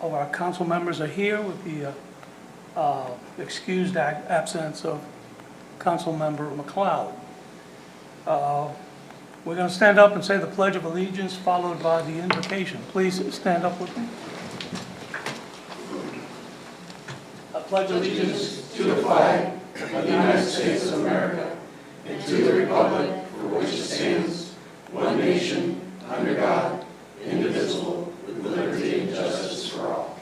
of our council members are here with the excused absence of Councilmember McLeod. We're going to stand up and say the Pledge of Allegiance, followed by the invocation. Please stand up with me. I pledge allegiance to the flag of the United States of America and to the republic for which it stands, one nation, under God, indivisible, with liberty and justice for all.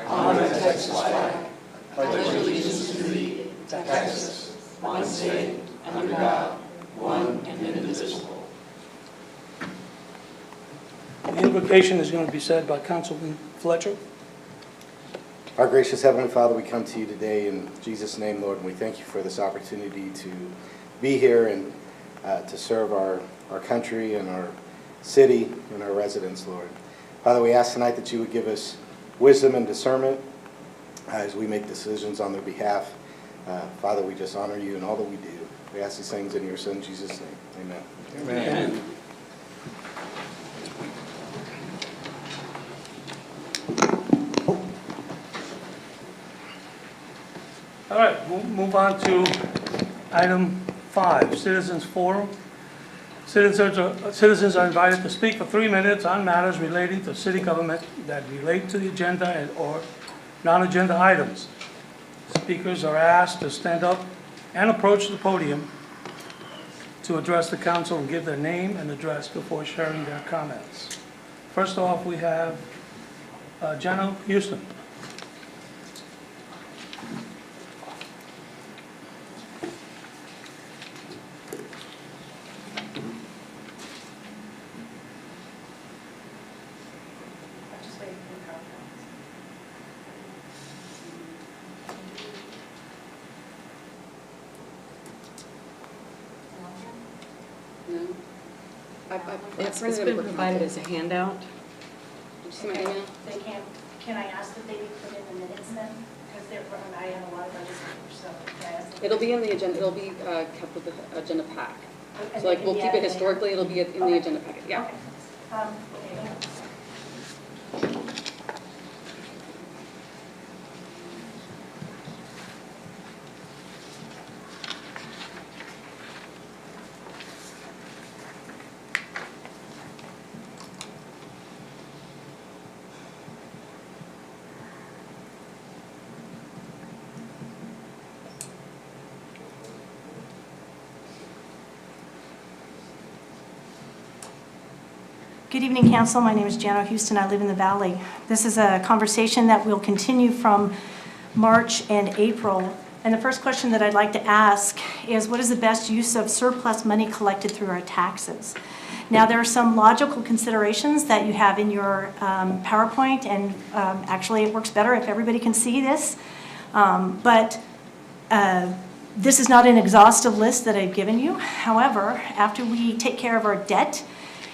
Honor the Texas flag. Pledge allegiance to thee, Texas, one state, under God, one and indivisible. The invocation is going to be said by Councilman Fletcher. Our gracious Heavenly Father, we come to you today in Jesus' name, Lord, and we thank you for this opportunity to be here and to serve our country and our city and our residents, Lord. Father, we ask tonight that you would give us wisdom and discernment as we make decisions on their behalf. Father, we just honor you in all that we do. We ask these things in your Son, Jesus' name. Amen. Amen. All right, we'll move on to item 5, Citizens Forum. Citizens are invited to speak for 3 minutes on matters relating to city government that relate to the agenda or non-agenda items. Speakers are asked to stand up and approach the podium to address the council and give their name and address before sharing their comments. First off, we have Jenna Houston. It's been provided as a handout. Did you see my email? They can I ask that they be put in the minutes then? Because I have a lot of others, so can I ask that It'll be in the agenda, it'll be kept with the agenda pack. and So like they we'll can keep be it added historically, it'll be in the Okay. agenda packet, yeah. Okay. Good evening, Council. My name is Jana Houston. I live in the Valley. This is a conversation that will continue from March and April. And the first question that I'd like to ask is, what is the best use of surplus money collected through our taxes? Now, there are some logical considerations that you have in your PowerPoint, and actually it works better if everybody can see this. This is not an exhaustive list that I've given you. However, after we take care of our debt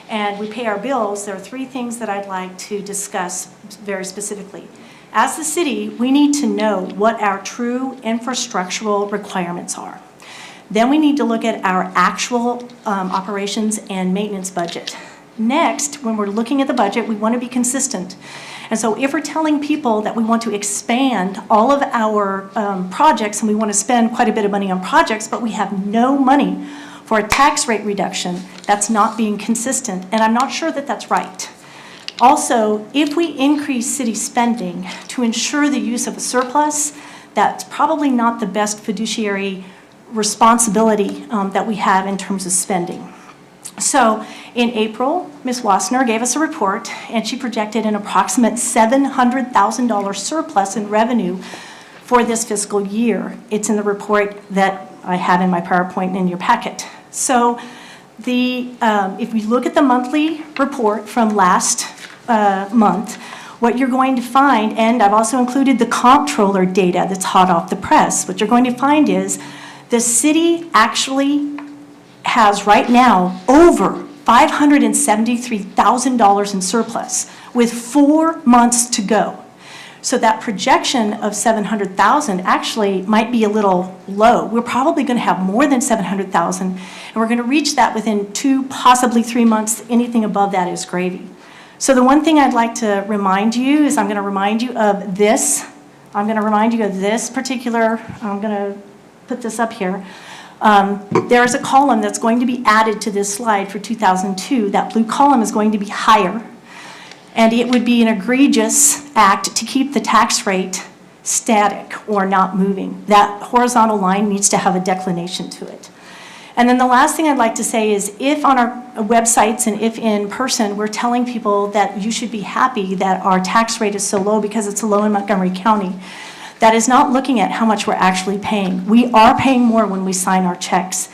and we pay our bills, there are 3 things that I'd like to discuss very specifically. As the city, we need to know what our true infrastructural requirements are. Then we need to look at our actual operations and maintenance budget. Next, when we're looking at the budget, we want to be consistent. And so if we're telling people that we want to expand all of our projects and we want to spend quite a bit of money on projects, but we have no money for a tax rate reduction, that's not being consistent, and I'm not sure that that's right. Also, if we increase city spending to ensure the use of a surplus, that's probably not the best fiduciary responsibility that we have in terms of spending. So in April, Ms. Wassner gave us a report, and she projected an approximate $700,000 surplus in revenue for this fiscal year. It's in the report that I have in my PowerPoint in your packet. So if we look at the monthly report from last month, what you're going to find, and I've also included the comptroller data that's hot off the press, what you're going to find is the city actually has right now over $573,000 in surplus with 4 months to go. So that projection of 700,000 actually might be a little low. We're probably going to have more than 700,000, and we're going to reach that within 2, possibly 3 months. Anything above that is gravy. So the one thing I'd like to remind you is I'm going to remind you of this. I'm going to remind you of this particular, I'm going to put this up here. There is a column that's going to be added to this slide for 2002. That blue column is going to be higher. And it would be an egregious act to keep the tax rate static or not moving. That horizontal line needs to have a declination to it. And then the last thing I'd like to say is if on our websites and if in person, we're telling people that you should be happy that our tax rate is so low because it's low in Montgomery County, that is not looking at how much we're actually paying. We are paying more when we sign our checks.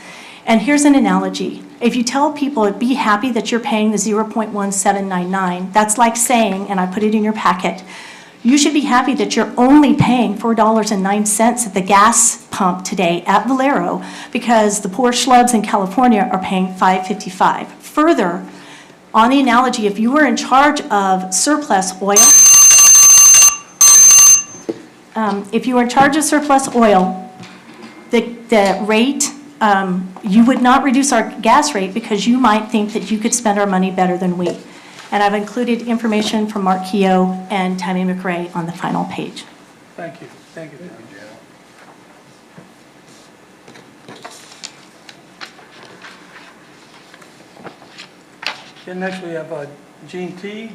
And here's an analogy. If you tell people be happy that you're paying the 0.1799, that's like saying, and I put it in your packet, you should be happy that you're only paying $4.09 at the gas pump today at Valero because the poor schlubs in California are paying $5.55. Further, on the analogy, if you were in charge of surplus oil, the rate, you would not reduce our gas rate because you might think that you could spend our money better than we. And I've included information from Mark Keogh and Tammy McRae on the final page. Thank you. Thank you, John. Okay, next we have Gene T.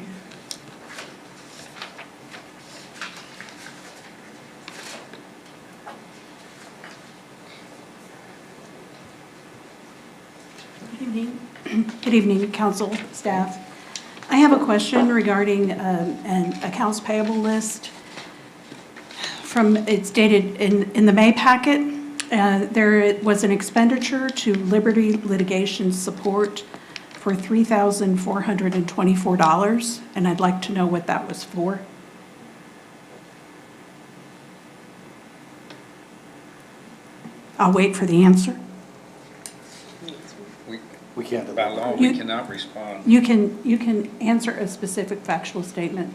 Good evening, council, staff. I have a question regarding an accounts payable list. It's dated in the May packet. There was an expenditure to Liberty Litigation Support for $3,424, and I'd like to know what that was for. I'll wait for the answer. We can't. By law, we cannot respond. You can answer a specific factual statement.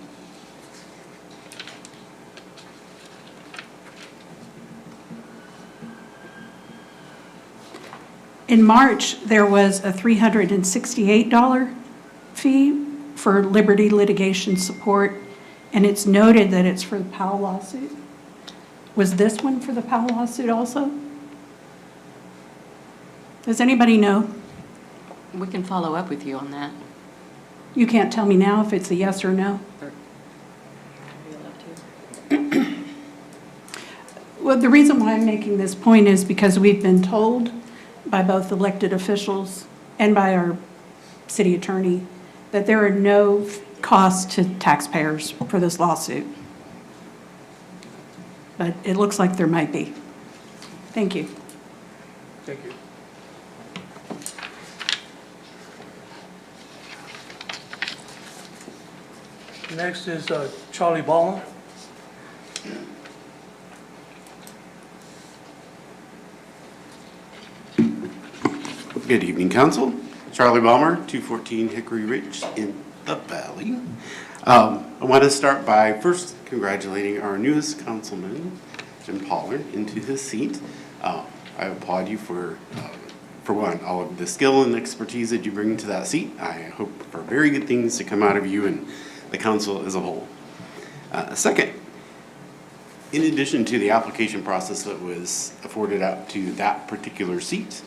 In March, there was a $368 fee for Liberty Litigation Support, and it's noted that it's for the Powell lawsuit. Was this one for the Powell lawsuit also? Does anybody know? We can follow up with you on that. You can't tell me now if it's a yes or no? Well, the reason why I'm making this point is because we've been told by both elected officials and by our city attorney that there are no costs to taxpayers for this lawsuit. But it looks like there might be. Thank you. Thank you. Next is Charlie Ballmer. Good evening, Council. Charlie Ballmer, 214 Hickory Ridge in the Valley. I want to start by first congratulating our newest councilman, Jim Pollard, into his seat. I applaud you for one, all of the skill and expertise that you bring to that seat. I hope for very good things to come out of you and the council as a whole. Second, in addition to the application process that was afforded out to that particular seat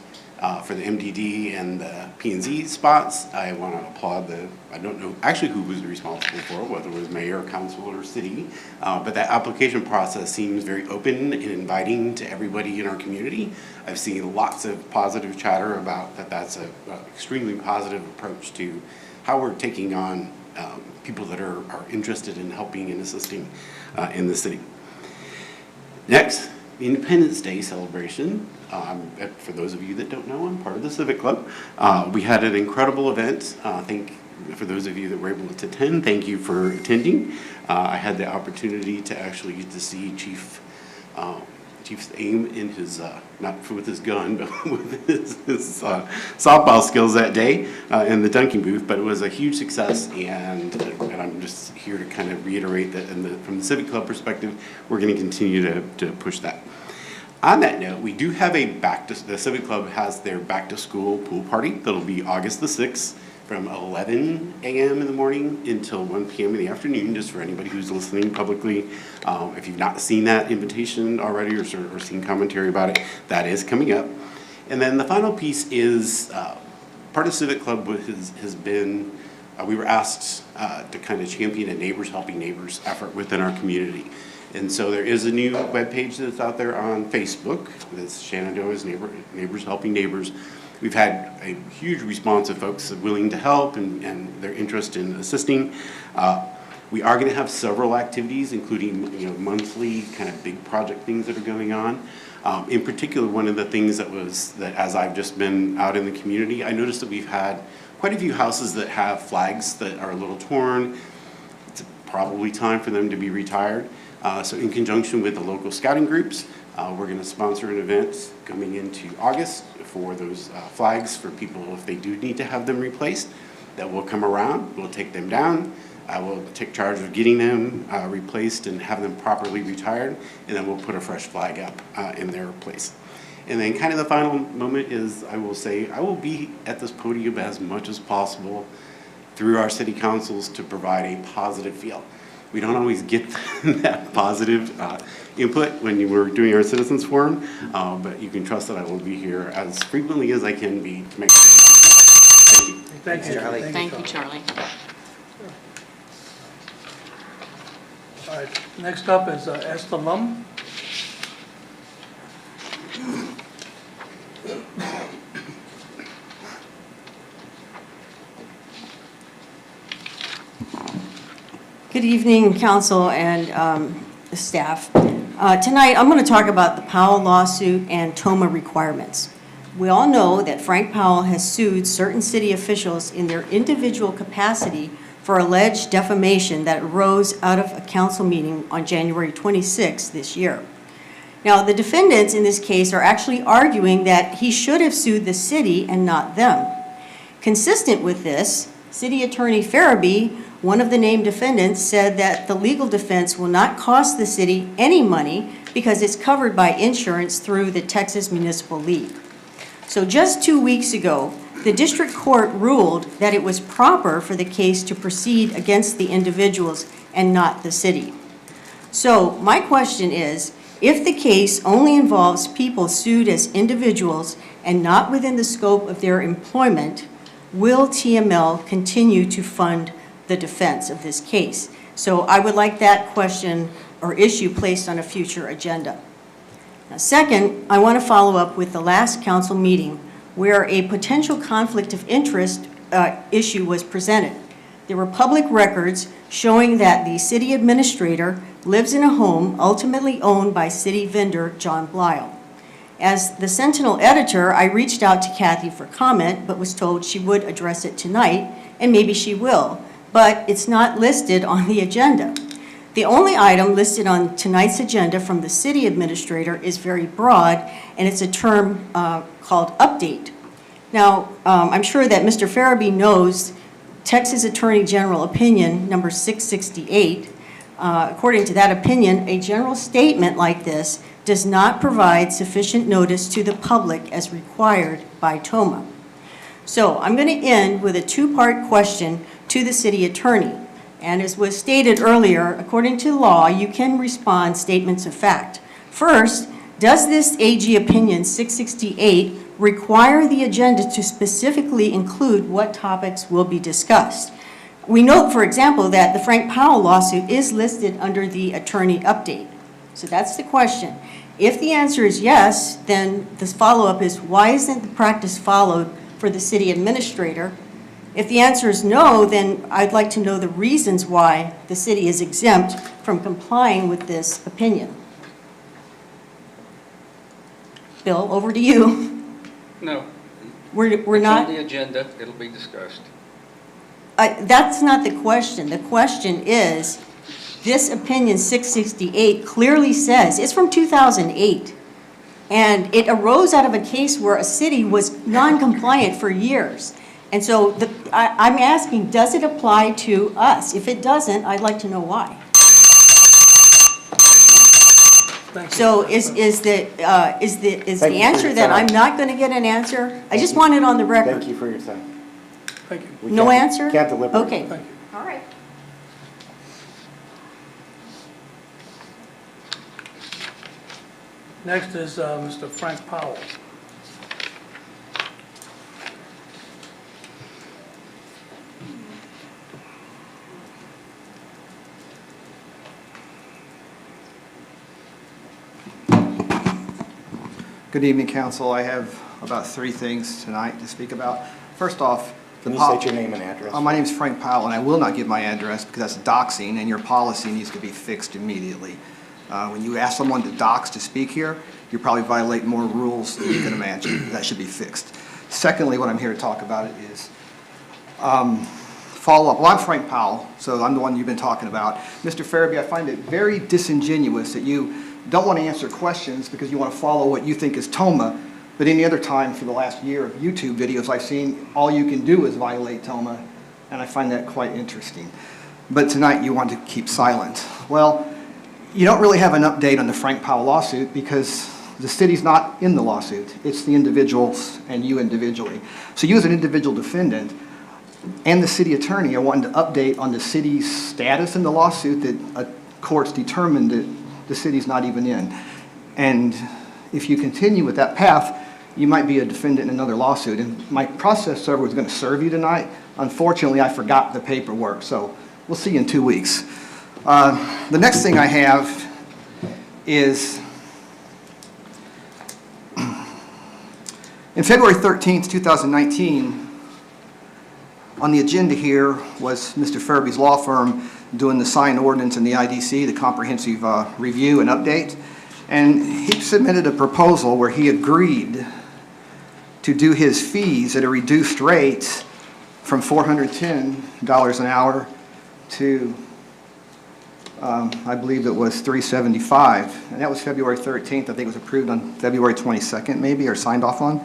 for the MDD and the P&Z spots, I want to applaud I don't know actually who was responsible for it, whether it was mayor, council, or city, but that application process seems very open and inviting to everybody in our community. I've seen lots of positive chatter about that's an extremely positive approach to how we're taking on people that are interested in helping and assisting in the city. Next, the Independence Day celebration. For those of you that don't know, I'm part of the Civic Club. We had an incredible event. I think for those of you that were able to attend, thank you for attending. I had the opportunity to actually get to see Chief's aim in his, not with his gun, but with his softball skills that day in the dunking booth. But it was a huge success, and I'm just here to kind of reiterate that from the Civic Club perspective, we're going to continue to push that. On that note, we do have the Civic Club has their back to school pool party that'll be August the 6th from 11 a.m. in the morning until 1 p.m. in the afternoon, just for anybody who's listening publicly. If you've not seen that invitation already or seen commentary about it, that is coming up. And then the final piece is part of Civic Club has been, we were asked to kind of champion a Neighbors Helping Neighbors effort within our community. And so there is a new webpage that's out there on Facebook. That's Shenandoah's Neighbors Helping Neighbors. We've had a huge response of folks willing to help and their interest in assisting. We are going to have several activities, including monthly kind of big project things that are going on. In particular, one of the things that as I've just been out in the community, I noticed that we've had quite a few houses that have flags that are a little torn. It's probably time for them to be retired. So in conjunction with the local scouting groups, we're going to sponsor an event coming into August for those flags for people if they do need to have them replaced. That will come around, we'll take them down, I will take charge of getting them replaced and have them properly retired, and then we'll put a fresh flag up in their place. And then kind of the final moment is, I will say, I will be at this podium as much as possible through our city councils to provide a positive feel. We don't always get that positive input when we're doing our citizens forum, but you can trust that I will be here as frequently as I can be to make sure. Thank you. Thank you, Charlie. Thank you, Charlie. All right, next up is Esther Lum. Good evening, council and staff. Tonight, I'm going to talk about the Powell lawsuit and TOMA requirements. We all know that Frank Powell has sued certain city officials in their individual capacity for alleged defamation that arose out of a council meeting on January 26 this year. Now, the defendants in this case are actually arguing that he should have sued the city and not them. Consistent with this, City Attorney Farabee, one of the named defendants, said that the legal defense will not cost the city any money because it's covered by insurance through the Texas Municipal League. So just 2 weeks ago, the district court ruled that it was proper for the case to proceed against the individuals and not the city. So my question is, if the case only involves people sued as individuals and not within the scope of their employment, will TML continue to fund the defense of this case? So I would like that question or issue placed on a future agenda. Now, second, I want to follow up with the last council meeting where a potential conflict of interest issue was presented. There were public records showing that the city administrator lives in a home ultimately owned by city vendor John Blyle. As the Sentinel editor, I reached out to Kathy for comment, but was told she would address it tonight, and maybe she will, but it's not listed on the agenda. The only item listed on tonight's agenda from the city administrator is very broad, and it's a term called update. Now, I'm sure that Mr. Farabee knows Texas Attorney General Opinion number 668. According to that opinion, a general statement like this does not provide sufficient notice to the public as required by TOMA. So I'm going to end with a two-part question to the city attorney. And as was stated earlier, according to law, you can respond statements of fact. First, does this AG Opinion 668 require the agenda to specifically include what topics will be discussed? We note, for example, that the Frank Powell lawsuit is listed under the attorney update. So that's the question. If the answer is yes, then this follow-up is, why isn't the practice followed for the city administrator? If the answer is no, then I'd like to know the reasons why the city is exempt from complying with this opinion. Bill, over to you. No. We're not. It's on the agenda, it'll be discussed. That's not the question. The question is, this opinion 668 clearly says, it's from 2008, and it arose out of a case where a city was non-compliant for years. And so I'm asking, does it apply to us? If it doesn't, I'd like to know why. So is the answer that I'm not going to get an answer? I just want it on the record. Thank you for your time. Thank you. We No can't- answer? Can't deliberate. Okay. Thank you. All right. Next is Mr. Frank Powell. Good evening, council. I have about 3 things tonight to speak about. First off, Can you state your name and address? My name is Frank Powell, and I will not give my address because that's doxing, and your policy needs to be fixed immediately. When you ask someone to dox to speak here, you probably violate more rules than you can imagine. That should be fixed. Secondly, what I'm here to talk about is follow-up. Well, I'm Frank Powell, so I'm the one you've been talking about. Mr. Farabee, I find it very disingenuous that you don't want to answer questions because you want to follow what you think is TOMA, but any other time for the last year of YouTube videos I've seen, all you can do is violate TOMA, and I find that quite interesting. But tonight you want to keep silent. Well, you don't really have an update on the Frank Powell lawsuit because the city's not in the lawsuit. It's the individuals and you individually. So you as an individual defendant and the city attorney are wanting to update on the city's status in the lawsuit that courts determined that the city's not even in. And if you continue with that path, you might be a defendant in another lawsuit. And my process server was going to serve you tonight. Unfortunately, I forgot the paperwork, so we'll see you in 2 weeks. The next thing I have is in February 13th, 2019, on the agenda here was Mr. Farabee's law firm doing the signed ordinance and the IDC, the comprehensive review and update. And he submitted a proposal where he agreed to do his fees at a reduced rate from $410 an hour to, I believe it was $375. And that was February 13th. I think it was approved on February 22nd maybe, or signed off on.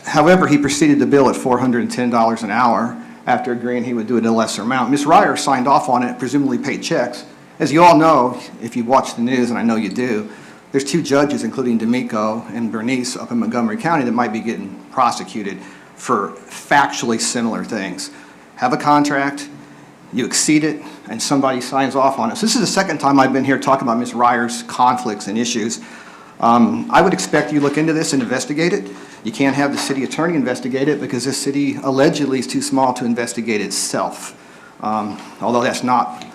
However, he proceeded to bill at $410 an hour after agreeing he would do it at a lesser amount. Ms. Ryer signed off on it, presumably paid checks. As you all know, if you've watched the news, and I know you do, there's 2 judges, including D'Amico and Bernice up in Montgomery County, that might be getting prosecuted for factually similar things. Have a contract, you exceed it, and somebody signs off on it. So this is the second time I've been here talking about Ms. Ryer's conflicts and issues. I would expect you to look into this and investigate it. You can't have the city attorney investigate it because this city allegedly is too small to investigate itself. Although that's not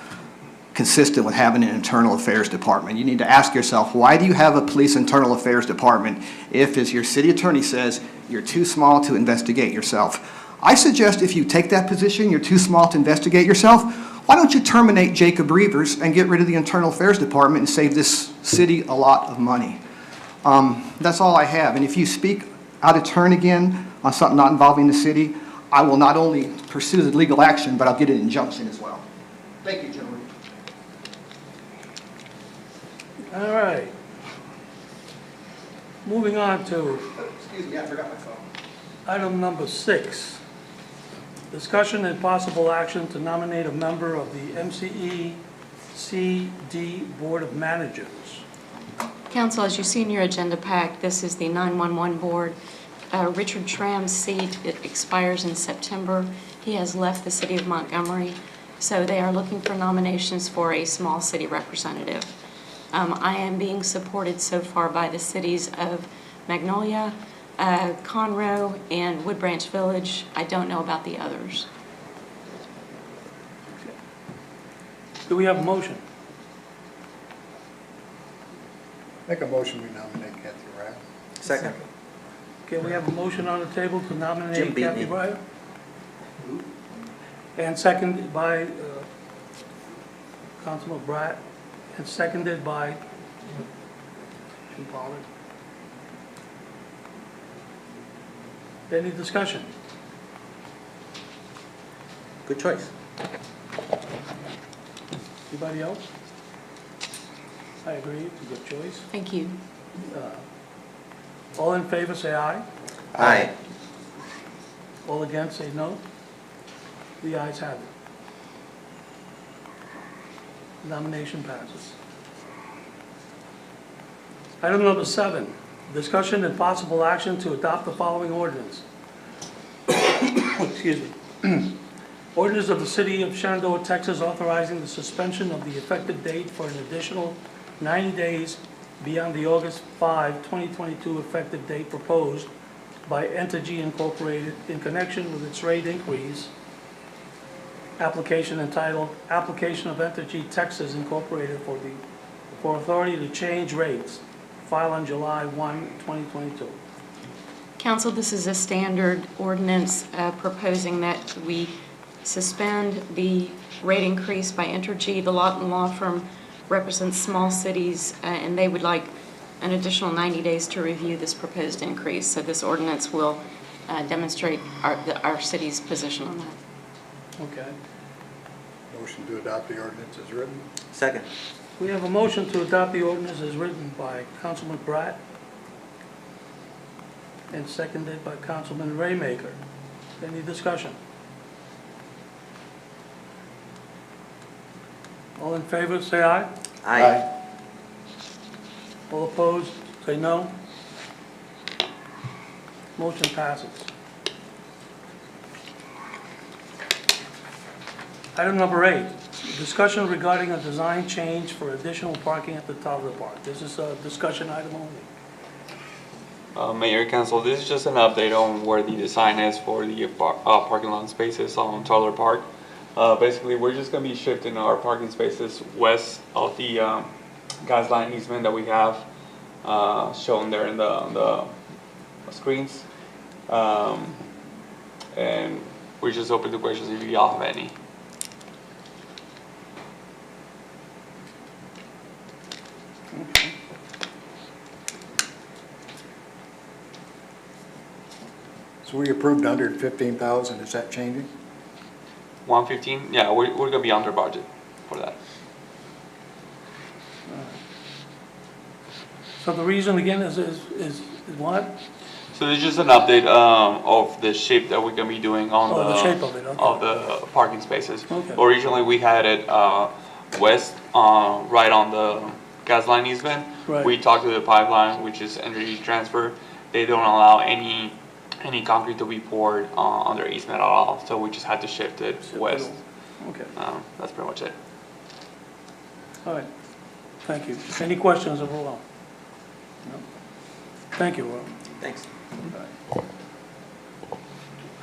consistent with having an internal affairs department. You need to ask yourself, why do you have a police internal affairs department if, as your city attorney says, you're too small to investigate yourself? I suggest if you take that position, you're too small to investigate yourself, why don't you terminate Jacob Reavers and get rid of the internal affairs department and save this city a lot of money? That's all I have. And if you speak out of turn again on something not involving the city, I will not only pursue the legal action, but I'll get an injunction as well. Thank you, gentlemen. All right. Moving on to Excuse me, I forgot my phone. item number 6. Discussion and possible action to nominate a member of the MCE-CD Board of Managers. Council, as you see in your agenda pack, this is the 911 Board. Richard Schramm's seat, it expires in September. He has left the city of Montgomery, so they are looking for nominations for a small city representative. I am being supported so far by the cities of Magnolia, Conroe, and Wood Branch Village. I don't know about the others. Do we have a motion? Make a motion, we nominate Kathy Ryan. Second. Okay, we have a motion on the table to Jim nominate beat Kathy me. Ryer. And seconded by Councilman Brat, and seconded by Jim Pollard. Any discussion? Good choice. Anybody else? I agree, it's a good choice. Thank you. All in favor, say aye. Aye. All against, say no. The ayes have it. Nomination passes. Item number 7, discussion and possible action to adopt the following ordinance. excuse me. Ordinance of the City of Shenandoah, Texas, authorizing the suspension of the effective date for an additional 90 days beyond the August 5, 2022 effective date proposed by Entergy Incorporated in connection with its rate increase application entitled Application of Entergy Texas Incorporated for authority to change rates, filed on July 1, 2022. Council, this is a standard ordinance proposing that we suspend the rate increase by Entergy. The Lawton Law Firm represents small cities, and they would like an additional 90 days to review this proposed increase. So this ordinance will demonstrate our city's position on that. Okay. Motion to adopt the ordinance as written. Second. We have a motion to adopt the ordinance as written by Councilman Pratt and seconded by Councilman Raymaker. Any discussion? All in favor, say aye. Aye. All opposed, say no. Motion passes. Item number 8, discussion regarding a design change for additional parking at the top of the park. This is a discussion item only. Mayor, Council, this is just an update on where the design is for the parking lot spaces on Tyler Park. Basically, we're just going to be shifting our parking spaces west of the gas line easement that we have shown there in the screens. And we're just open to questions if you all have any. So we approved 115,000, is that changing? 115, yeah, we're going to be under budget for that. So the reason again is what? So this is just an update of the shape that we're going to be doing on the shape of it, okay. of the parking spaces. Okay. Originally, we had it west, right on the gas line easement. Right. We talked to the pipeline, which is energy transfer. They don't allow any concrete to be poured on their easement at all. So we just had to shift it west. Okay, That's pretty much it. all right. Thank you. Any questions of Roland? No? Thank you, Roland. Thanks.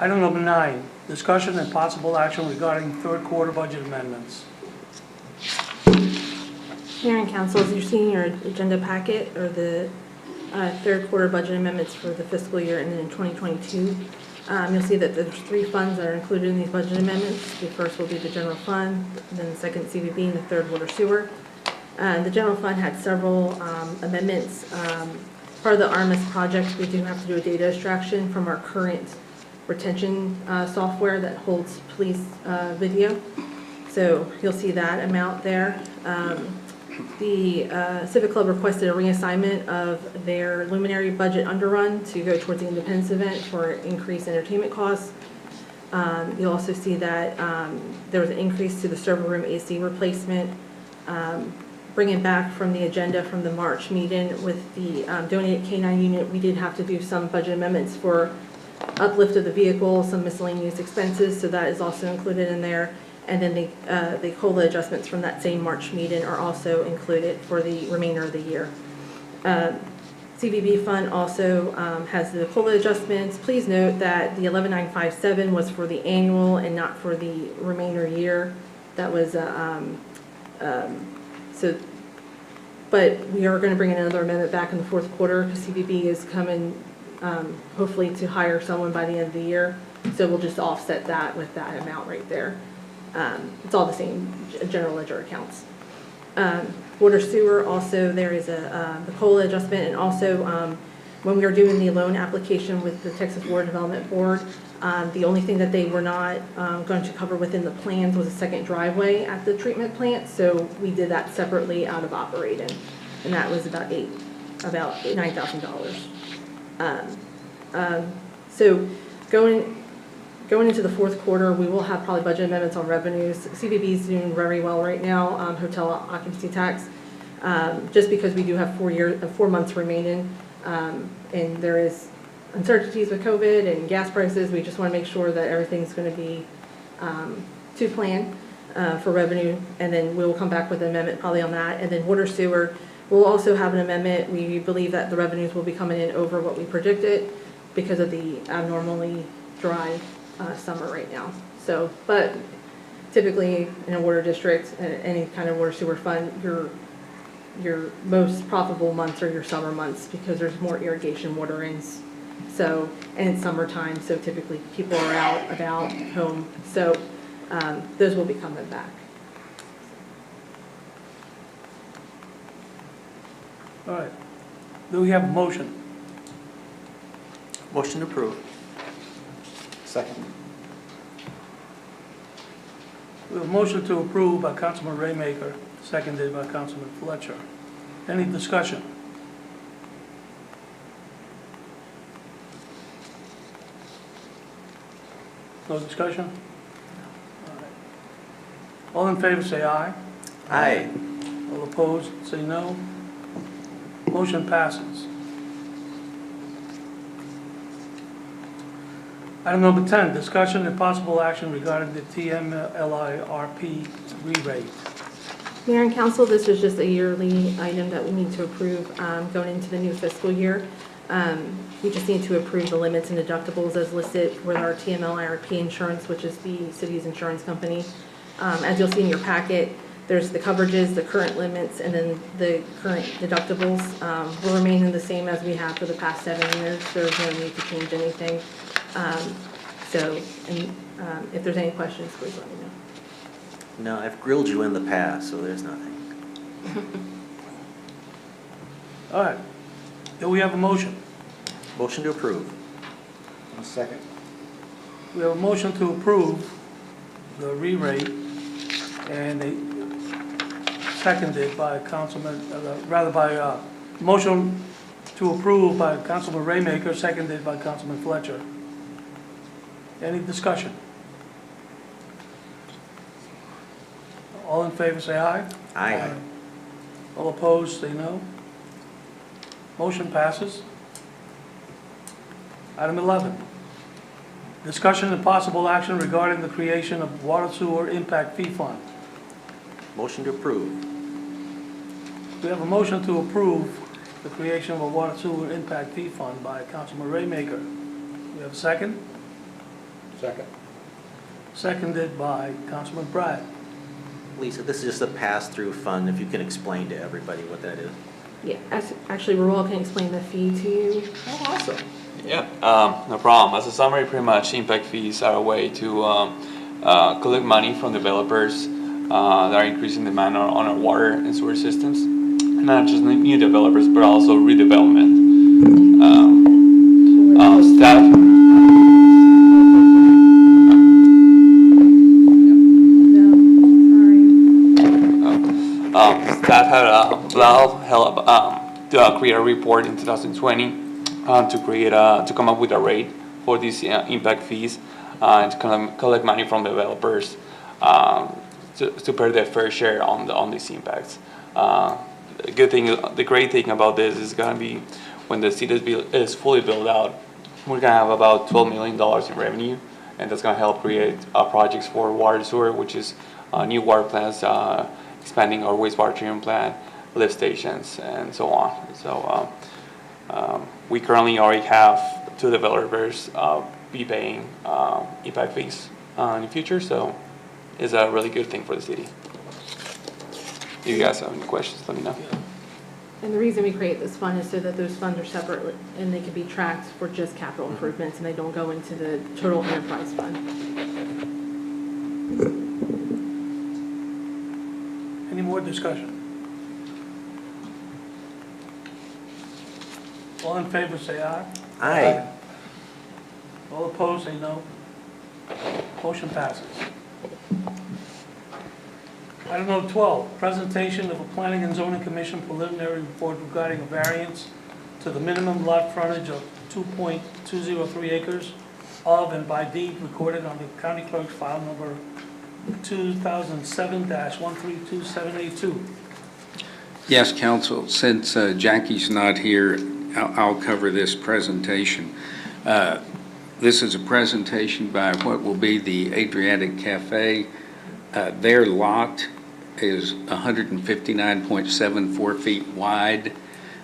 Item number 9, discussion and possible action regarding third quarter budget amendments. Mayor and Council, as you see in your agenda packet, are the third quarter budget amendments for the fiscal year ending in 2022. You'll see that there's 3 funds that are included in these budget amendments. The first will be the general fund, then the second CVB, and the third water sewer. The general fund had several amendments. Part of the ARMIS project, we do have to do a data extraction from our current retention software that holds police video. So you'll see that amount there. The Civic Club requested a reassignment of their luminary budget underrun to go towards the Independence event for increased entertainment costs. You'll also see that there was an increase to the server room AC replacement. Bringing back from the agenda from the March meeting with the donated K-9 unit, we did have to do some budget amendments for uplift of the vehicle, some miscellaneous expenses, so that is also included in there. And then the COLA adjustments from that same March meeting are also included for the remainder of the year. CVB fund also has the COLA adjustments. Please note that the 11957 was for the annual and not for the remainder year. That was but we are going to bring in another amendment back in the fourth quarter because CVB is coming hopefully to hire someone by the end of the year. So we'll just offset that with that amount right there. It's all the same general ledger accounts. Water sewer also, there is the COLA adjustment, and also when we were doing the loan application with the Texas Water Development Board, the only thing that they were not going to cover within the plans was a second driveway at the treatment plant, so we did that separately out of operating, and that was about $9,000. So going into the fourth quarter, we will have probably budget amendments on revenues. CVB is doing very well right now, hotel occupancy tax, just because we do have 4 months remaining, and there is uncertainties with COVID and gas prices, we just want to make sure that everything's going to be to plan for revenue, and then we'll come back with an amendment probably on that. And then water sewer, we'll also have an amendment. We believe that the revenues will be coming in over what we predicted because of the abnormally dry summer right now. So, but typically in a water district, any kind of water sewer fund, your most profitable months are your summer months because there's more irrigation water ins. So, and it's summertime, so typically people are out about home. So those will be coming back. All right. Do we have a motion? Motion to approve. Second. We have a motion to approve by Councilman Raymaker, seconded by Councilman Fletcher. Any discussion? No discussion? All right. All in favor say aye. Aye. All opposed say no. Motion passes. Item number 10, discussion and possible action regarding the TMLIRP re-rate. Mayor and Council, this is just a yearly item that we need to approve going into the new fiscal year. We just need to approve the limits and deductibles as listed with our TMLIRP insurance, which is the city's insurance company. As you'll see in your packet, there's the coverages, the current limits, and then the current deductibles will remain the same as we have for the past 7 years. There's no need to change anything. If there's any questions, please let me know. No, I've grilled you in the past, so there's nothing. All right. Do we have a motion? Motion to approve. Second. We have a motion to approve the re-rate, and seconded by Councilman, motion to approve by Councilman Raymaker, seconded by Councilman Fletcher. Any discussion? All in favor say aye. Aye. All opposed say no. Motion passes. Item 11, discussion and possible action regarding the creation of water sewer impact fee fund. Motion to approve. We have a motion to approve the creation of a water sewer impact fee fund by Councilman Raymaker. We have a second? Second. Seconded by Councilman Brad. Lisa, this is just a pass-through fund, if you can explain to everybody what that is. Yeah, actually, Raul can explain the fee to you. Oh, awesome. Yeah, no problem. As a summary, pretty much impact fees are a way to collect money from developers that are increasing demand on our water and sewer systems. And not just new developers, but also redevelopment. Staff. Staff had Blau help to create a report in 2020 to come up with a rate for these impact fees and to collect money from developers to pay their fair share on these impacts. The great thing about this is going to be when the city is fully built out, we're going to have about $12 million in revenue, and that's going to help create projects for water sewer, which is new water plants, expanding our wastewater treatment plant, lift stations, and so on. So we currently already have 2 developers be paying impact fees in the future, so it's a really good thing for the city. If you guys have any questions, let me know. And the reason we create this fund is so that those funds are separate and they can be tracked for just capital improvements and they don't go into the total enterprise fund. Any more discussion? All in favor say aye. Aye. All opposed say no. Motion passes. Item number 12, presentation of a Planning and Zoning Commission preliminary report regarding a variance to the minimum lot frontage of 2.203 acres of and by deed recorded on the county clerk's file number 2007-132782. Yes, Council, since Jackie's not here, I'll cover this presentation. This is a presentation by what will be the Adriatic Cafe. Their lot is 159.74 feet wide.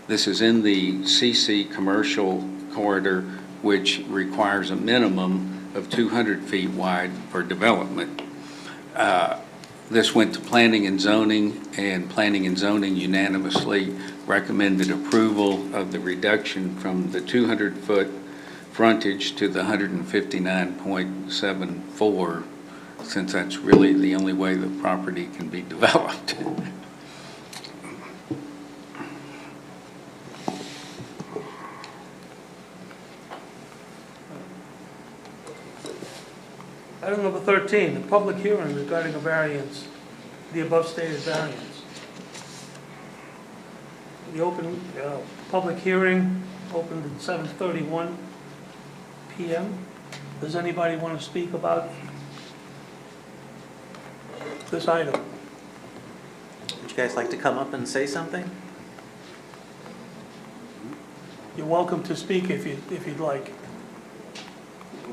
This is in the CC commercial corridor, which requires a minimum of 200 feet wide for development. This went to Planning and Zoning, and Planning and Zoning unanimously recommended approval of the reduction from the 200-foot frontage to the 159.74, since that's really the only way the property can be developed. Item number 13, the public hearing regarding a variance, the above stated variance. The public hearing opened at 7:31 p.m. Does anybody want to speak about this item? Would you guys like to come up and say something? You're welcome to speak if you'd like.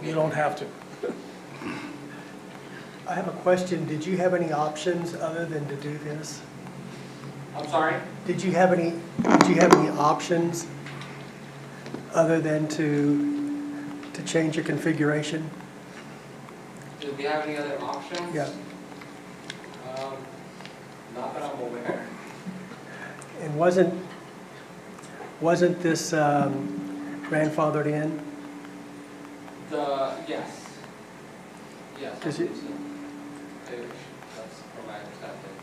You don't have to. I have a question. Did you have any options other than to do this? I'm sorry? Did you have any options other than to change your configuration? Do we have any other options? Yeah. Not that I'm aware. And wasn't this grandfathered in? Yes. Yes. Does it? That's from my understanding.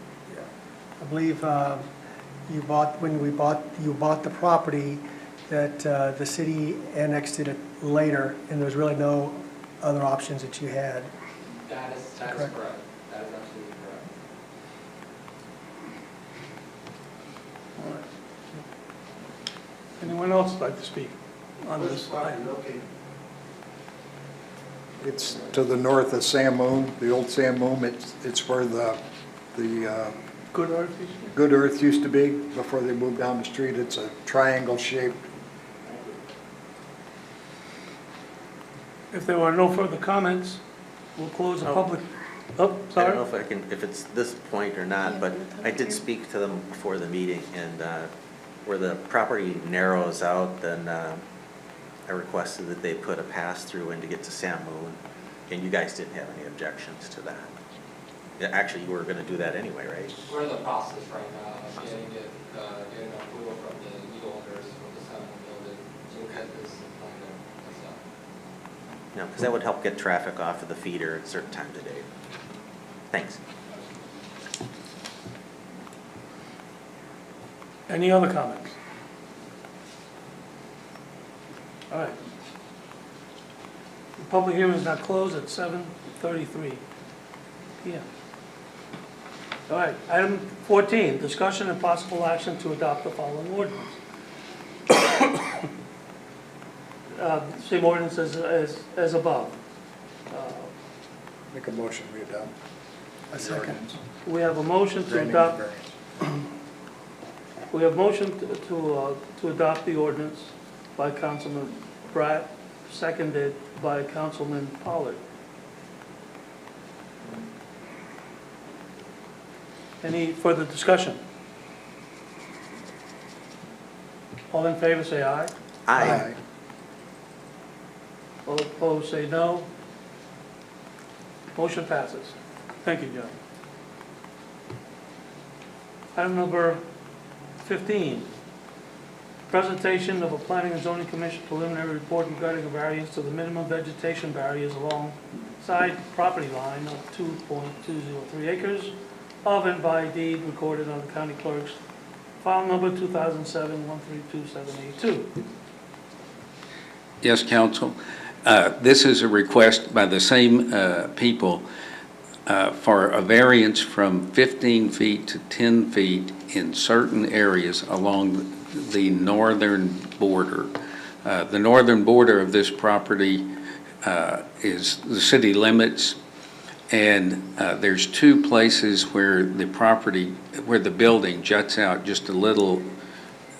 I believe when you bought the property, that the city annexed it later, and there's really no other options that you had. That is correct. That is absolutely correct. Anyone else like to speak on this item? It's to the north of Sam Moon, the old Sam Moon. It's where the Good Earth? Good Earth used to be before they moved down the street. It's a triangle shaped. If there are no further comments, we'll close the public. Oh, I don't sorry. know if it's this point or not, but I did speak to them before the meeting, and where the property narrows out, then I requested that they put a pass-through in to get to Sam Moon, and you guys didn't have any objections to that. Yeah, actually, you were going to do that anyway, right? We're in the process right now of getting approval from the legal owners from the San building to get this plan up. No, because that would help get traffic off of the feeder at certain times of day. Thanks. Any other comments? All right. The public hearing is now closed at 7:33 p.m. All right, item 14, discussion and possible action to adopt the following ordinance. Same ordinance as above. Make a motion, we adopt. A second. We have a motion to Granting adopt. the variance. We have motion to adopt the ordinance by Councilman Pratt, seconded by Councilman Pollard. Any further discussion? All in favor say aye. Aye. All opposed say no. Motion passes. Thank you, John. Item number 15, presentation of a Planning and Zoning Commission preliminary report regarding a variance to the minimum vegetation barriers alongside property line of 2.203 acres of and by deed recorded on the county clerk's file number 2007-132782. Yes, Council. This is a request by the same people for a variance from 15 feet to 10 feet in certain areas along the northern border. The northern border of this property is the city limits, and there's two places where the building juts out just a little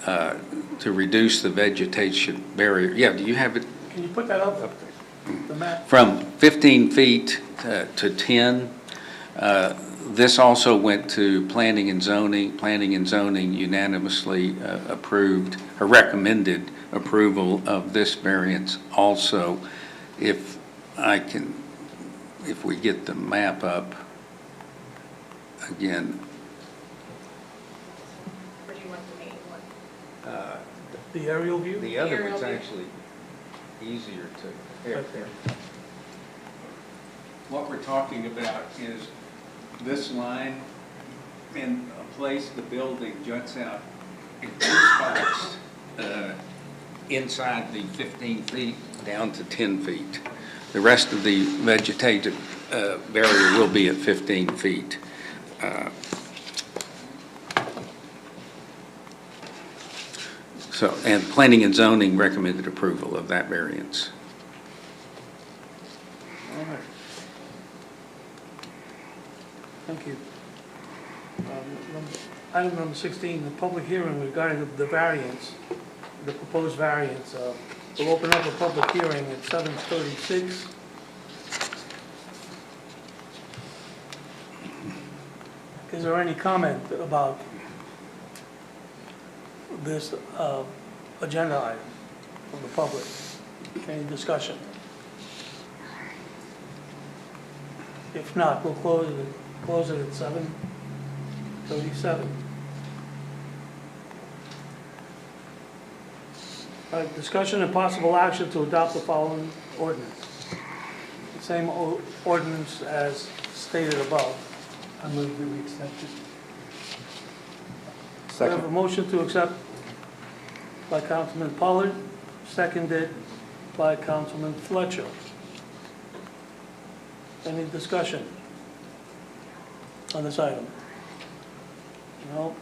to reduce the vegetation barrier. Yeah, do you have it? Can you put that up, the map? From 15 feet to 10. This also went to planning and zoning. Planning and zoning unanimously approved or recommended approval of this variance also. If we get the map up again. Where do you want the main one? The aerial view? The other Aerial one's view. actually easier to, there. What we're talking about is this line and a place the building juts out in two spots inside the 15 feet down to 10 feet. The rest of the vegetative barrier will be at 15 feet. And planning and zoning recommended approval of that variance. All right. Thank you. Item number 16, the public hearing regarding the variance, the proposed variance. We'll open up a public hearing at 7:36. Is there any comment about this agenda item from the public? Any discussion? If not, we'll close it at 7:37. All right, discussion and possible action to adopt the following ordinance. The same ordinance as stated above. I move that we accept it. We have a Second. motion to accept by Councilman Pollard, seconded by Councilman Fletcher. Any discussion on this item? No?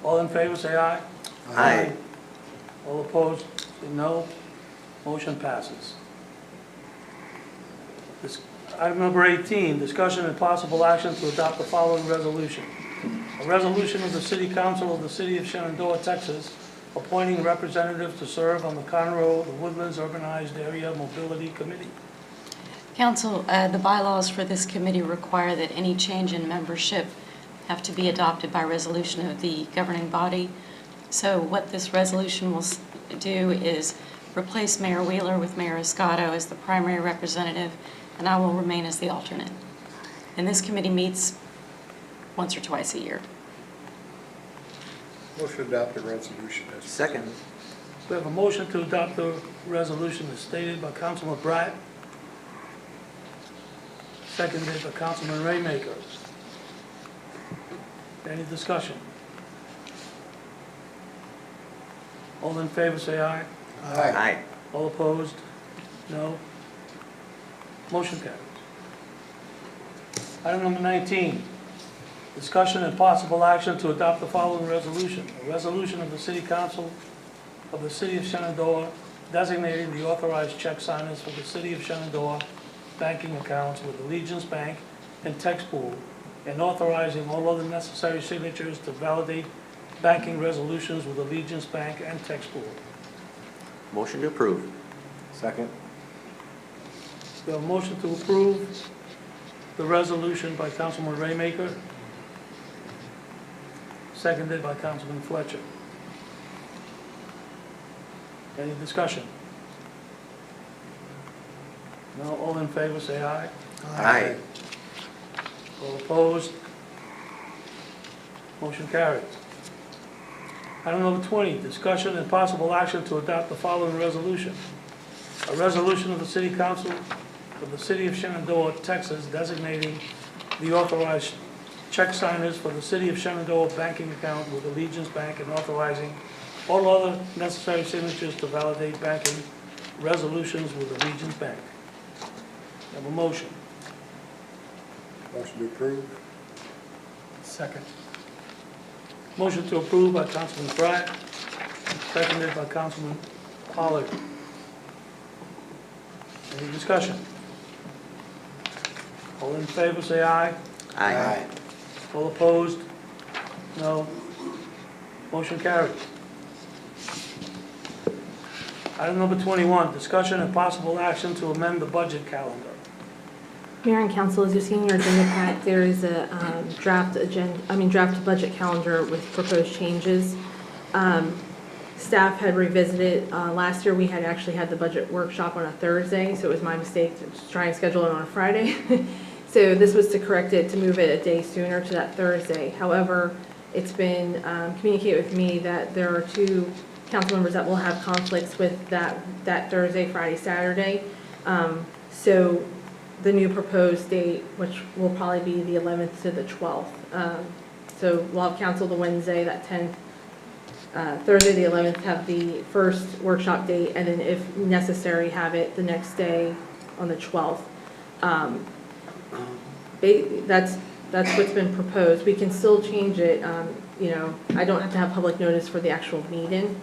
All in favor, say aye. Aye. All opposed, say no. Motion passes. Item number 18, discussion and possible action to adopt the following resolution. A resolution of the City Council of the City of Shenandoah, Texas, appointing representatives to serve on the Conroe, the Woodlands Urbanized Area Mobility Committee. Council, the bylaws for this committee require that any change in membership have to be adopted by resolution of the governing body. So what this resolution will do is replace Mayor Wheeler with Mayor Escato as the primary representative, and I will remain as the alternate. And this committee meets once or twice a year. Motion to adopt the resolution. Second. We have a motion to adopt the resolution as stated by Councilman Brat, seconded by Councilman Raymaker. Any discussion? All in favor, say aye. Aye. All opposed? No. Motion carries. Item number 19, discussion and possible action to adopt the following resolution. A resolution of the City Council of the City of Shenandoah designating the authorized check signers for the City of Shenandoah banking accounts with Allegiance Bank and Tex Pool, and authorizing all other necessary signatures to validate banking resolutions with Allegiance Bank and Tex Pool. Motion to approve. Second. We have a motion to approve the resolution by Councilman Raymaker, seconded by Councilman Fletcher. Any discussion? No, all in favor, say aye. Aye. All opposed? Motion carries. Item number 20, discussion and possible action to adopt the following resolution. A resolution of the City Council of the City of Shenandoah, Texas, designating the authorized check signers for the City of Shenandoah banking account with Allegiance Bank and authorizing all other necessary signatures to validate banking resolutions with Allegiance Bank. Have a motion. Motion to approve. Second. Motion to approve by Councilman Brat, seconded by Councilman Pollard. Any discussion? All in favor, say aye. Aye. All opposed? No. Motion carries. Item number 21, discussion and possible action to amend the budget calendar. Mayor and council, as you see in your agenda pack, there is a draft budget calendar with proposed changes. Staff had revisited, last year we had actually had the budget workshop on a Thursday, so it was my mistake to try and schedule it on a Friday. So this was to correct it, to move it a day sooner to that Thursday. However, it's been communicated with me that there are two council members that will have conflicts with that Thursday, Friday, Saturday. So the new proposed date, which will probably be the 11th to the 12th. So we'll have council the Wednesday, that 10th. Thursday, the 11th, have the first workshop date, and then if necessary, have it the next day on the 12th. That's what's been proposed. We can still change it. You know, I don't have to have public notice for the actual meeting,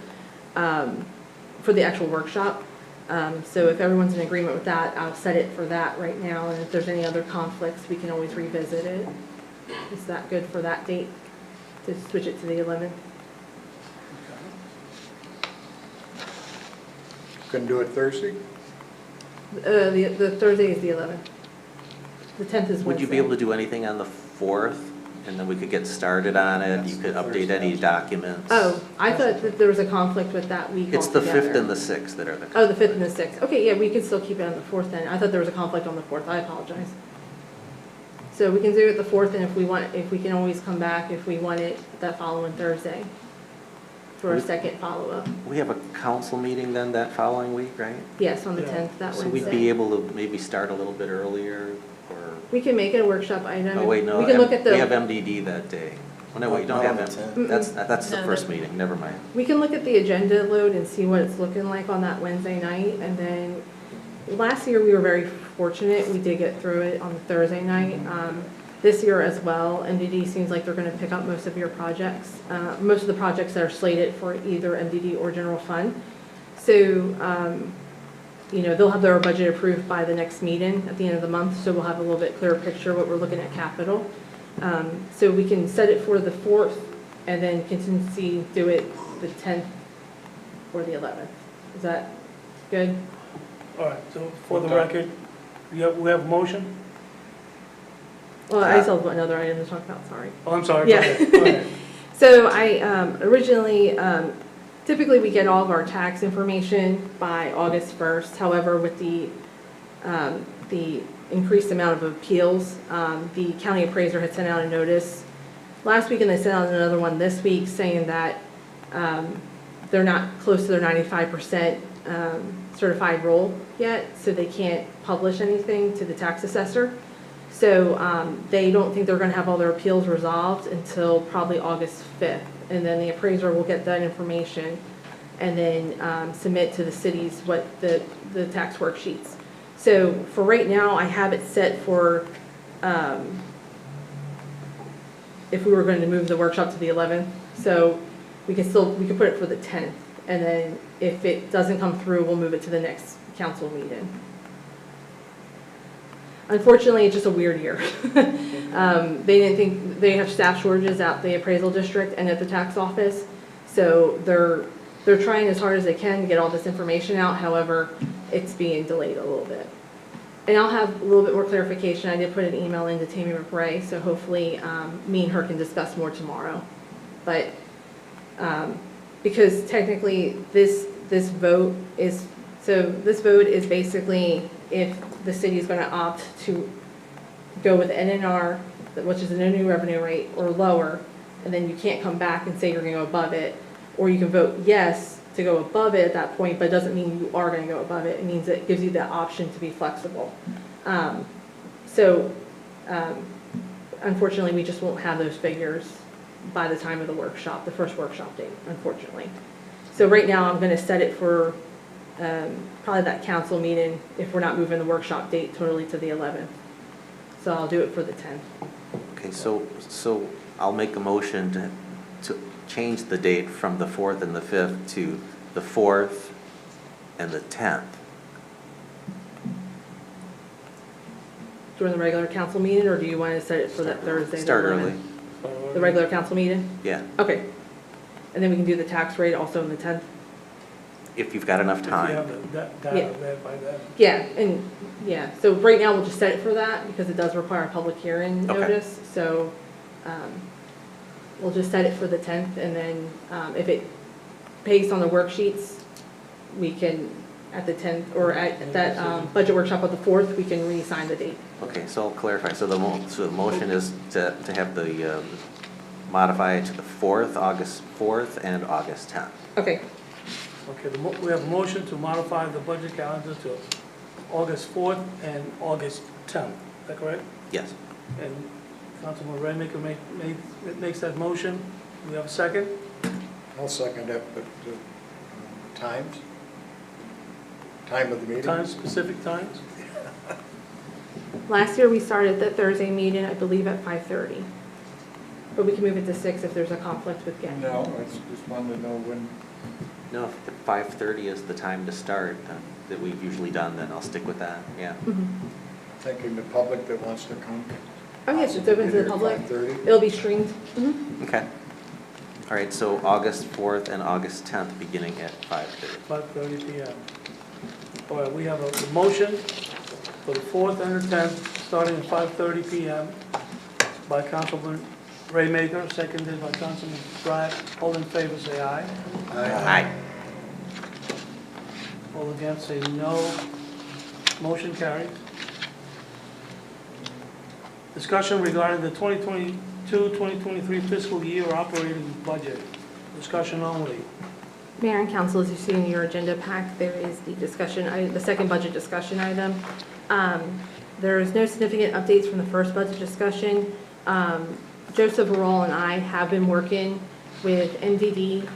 for the actual workshop. So if everyone's in agreement with that, I'll set it for that right now, and if there's any other conflicts, we can always revisit it. Is that good for that date, to switch it to the 11th? Couldn't do it Thursday? The Thursday is the 11th. The 10th is Wednesday. Would you be able to do anything on the 4th? And then we could get started on it, you could update any documents. Oh, I thought that there was a conflict with that week It's the altogether. 5th and the 6th that are the. Oh, the 5th and the 6th. Okay, yeah, we could still keep it on the 4th then. I thought there was a conflict on the 4th. I apologize. So we can do it the 4th, and if we can always come back if we want it that following Thursday for a second follow-up. We have a council meeting then that following week, right? Yes, on the 10th, that So Wednesday. we'd be able to maybe start a little bit earlier, or, We can make it a workshop item. oh wait, no, We can look at we have the, MDD that day. Oh, no, wait, you don't have MDD. That's the first meeting, never mind. we can look at the agenda load and see what it's looking like on that Wednesday night, and then last year we were very fortunate. We did get through it on the Thursday night. This year as well, MDD seems like they're going to pick up most of your projects, most of the projects that are slated for either MDD or general fund. So, you know, they'll have their budget approved by the next meeting at the end of the month, so we'll have a little bit clearer picture what we're looking at capital. So we can set it for the 4th and then contingency do it the 10th or the 11th. Is that good? All right, so for the record, we have a motion? Well, I still have another item to talk about, sorry. Oh, I'm sorry, Yeah. go ahead. So I originally, typically we get all of our tax information by August 1st. However, with the increased amount of appeals, the county appraiser had sent out a notice last week, and they sent out another one this week saying that they're not close to their 95% certified roll yet, so they can't publish anything to the tax assessor. So they don't think they're going to have all their appeals resolved until probably August 5th. And then the appraiser will get that information and then submit to the cities what the tax worksheets. So for right now, I have it set for, if we were going to move the workshop to the 11th. So we can put it for the 10th. And then if it doesn't come through, we'll move it to the next council meeting. Unfortunately, it's just a weird year. They didn't think, they have staff shortages at the appraisal district and at the tax office. So they're trying as hard as they can to get all this information out. However, it's being delayed a little bit. And I'll have a little bit more clarification. I did put an email into Tammy McRae, so hopefully me and her can discuss more tomorrow. But because technically this vote is basically if the city is going to opt to go with NNR, which is a no new revenue rate, or lower, and then you can't come back and say you're going to go above it, or you can vote yes to go above it at that point, but it doesn't mean you are going to go above it. It means it gives you the option to be flexible. Unfortunately, we just won't have those figures by the time of the workshop, the first workshop date, unfortunately. So right now, I'm going to set it for probably that council meeting if we're not moving the workshop date totally to the 11th. So I'll do it for the 10th. Okay, so I'll make a motion to change the date from the 4th and the 5th to the 4th and the 10th. During the regular council meeting, or do you want to set it for that Thursday? Start early. The regular council meeting? Yeah, Okay. And then we can do the tax rate also on the 10th? if you've got enough If you time. have that data there by then. Yeah, and, yeah, so right now we'll just set it for that because it does require a public hearing Okay. notice. So we'll just set it for the 10th, and then if it, based on the worksheets, we can, at the 10th, or at that budget workshop on the 4th, we can reassign the date. Okay, so I'll clarify. So the motion is to have the, modify it to the 4th, August 4th, and August 10th. Okay, Okay, we have a motion to modify the budget calendar to August 4th and August 10th. Is that correct? Yes. And Councilman Redmaker makes that motion. Do we have a second? I'll second that, but times? Time of the meeting? Times, specific times? last year we started the Thursday meeting, I believe, at 5:30. But we can move it to 6 if there's a conflict with getting. No, I just wanted to know when. No, if 5:30 is the time to start that we've usually done, then I'll stick with that, yeah. Thinking the public that wants to come. Oh, yes, it's open to the public. 5:30? It'll be streamed. Okay. All right, so August 4th and August 10th, beginning at 5:30. 5:30 p.m. All right, we have a motion for the 4th and the 10th, starting at 5:30 p.m. by Councilman Raymaker, seconded by Councilman Pratt. All in favor, say aye. Aye. All against, say no. Motion carried. Discussion regarding the 2022-2023 fiscal year operating budget. Discussion only. Mayor and council, as you see in your agenda pack, there is the discussion, the second budget discussion item. There is no significant updates from the first budget discussion. Joseph Verrall and I have been working with MDD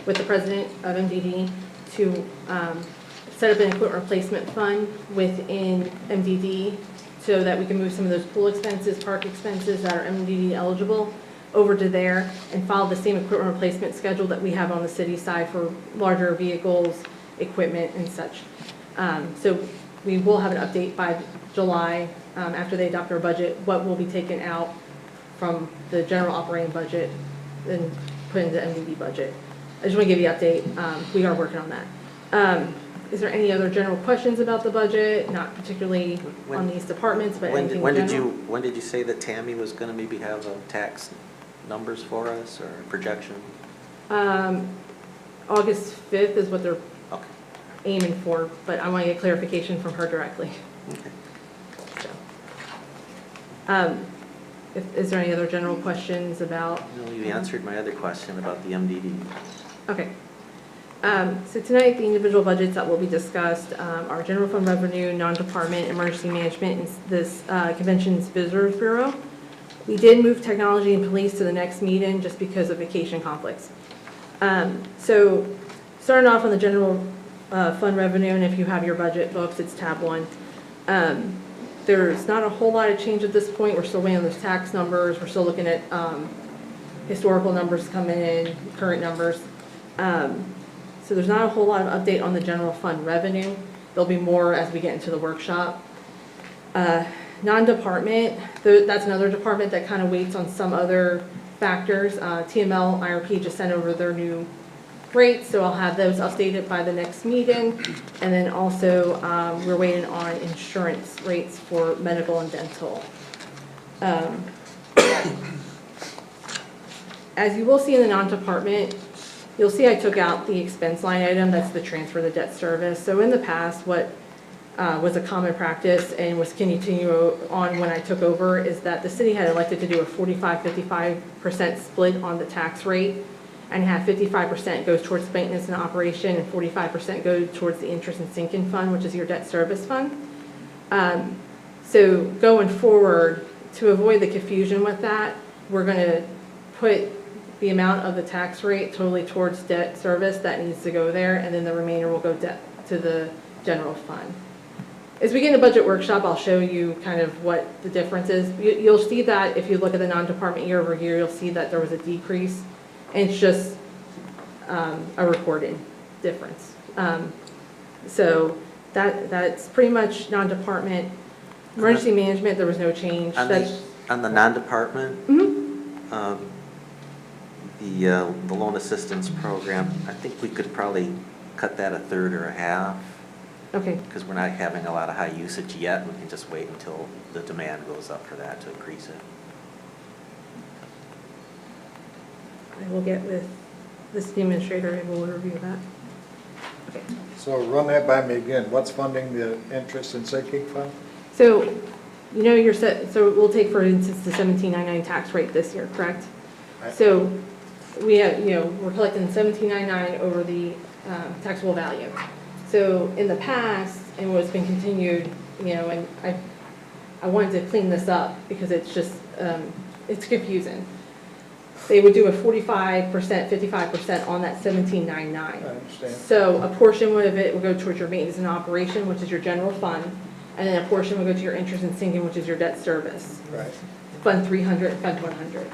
with the president of MDD to set up an equipment replacement fund within MDD so that we can move some of those pool expenses, park expenses that are MDD eligible over to there and follow the same equipment replacement schedule that we have on the city side for larger vehicles, equipment, and such. So we will have an update by July, after they adopt our budget, what will be taken out from the general operating budget and put into the MDD budget. I just want to give you an update. We are working on that. Is there any other general questions about the budget? Not particularly on these departments, but anything in general? When did you say that Tammy was going to maybe have tax numbers for us or projection? August 5th is what they're Okay. aiming for, but I want to get clarification from her directly. Okay. So, is there any other general questions about? No, you answered my other question about the MDD. Okay. So tonight, the individual budgets that will be discussed are general fund revenue, non-department, emergency management, and this conventions visitors bureau. We did move technology and police to the next meeting just because of vacation conflicts. So starting off on the general fund revenue, and if you have your budget books, it's tab 1. There's not a whole lot of change at this point. We're still waiting on those tax numbers. We're still looking at historical numbers coming in, current numbers. So there's not a whole lot of update on the general fund revenue. There'll be more as we get into the workshop. Non-department, that's another department that kind of waits on some other factors. TML, IRP just sent over their new rates, so I'll have those updated by the next meeting. And then also, we're waiting on insurance rates for medical and dental. As you will see in the non-department, you'll see I took out the expense line item, that's the transfer to debt service. So in the past, what was a common practice and was continued on when I took over is that the city had elected to do a 45-55% split on the tax rate and have 55% goes towards maintenance and operation and 45% goes towards the interest and sinking fund, which is your debt service fund. So going forward, to avoid the confusion with that, we're going to put the amount of the tax rate totally towards debt service that needs to go there, and then the remainder will go to the general fund. As we get into budget workshop, I'll show you kind of what the difference is. You'll see that if you look at the non-department year over year, you'll see that there was a decrease, and it's just a reporting difference. So that's pretty much non-department. Emergency management, there was no change. On the non-department, the loan assistance program, I think we could probably cut that a third or a half. Okay. Because we're not having a lot of high usage yet. We can just wait until the demand goes up for that to increase it. I will get with the city administrator and we'll review that. Okay. So run that by me again. What's funding the interest and sinking fund? So, you know, you're set, so we'll take, for instance, the 1799 tax rate this year, correct? Right. So we have, you know, we're collecting 1799 over the taxable value. So in the past, and what's been continued, you know, and I wanted to clean this up because it's just, it's confusing. They would do a 45%, 55% on that 1799. I understand. So a portion of it will go towards your maintenance and operation, which is your general fund, and then a portion will go to your interest and sinking, which is your debt service. Right. Fund 300 and Fund 100.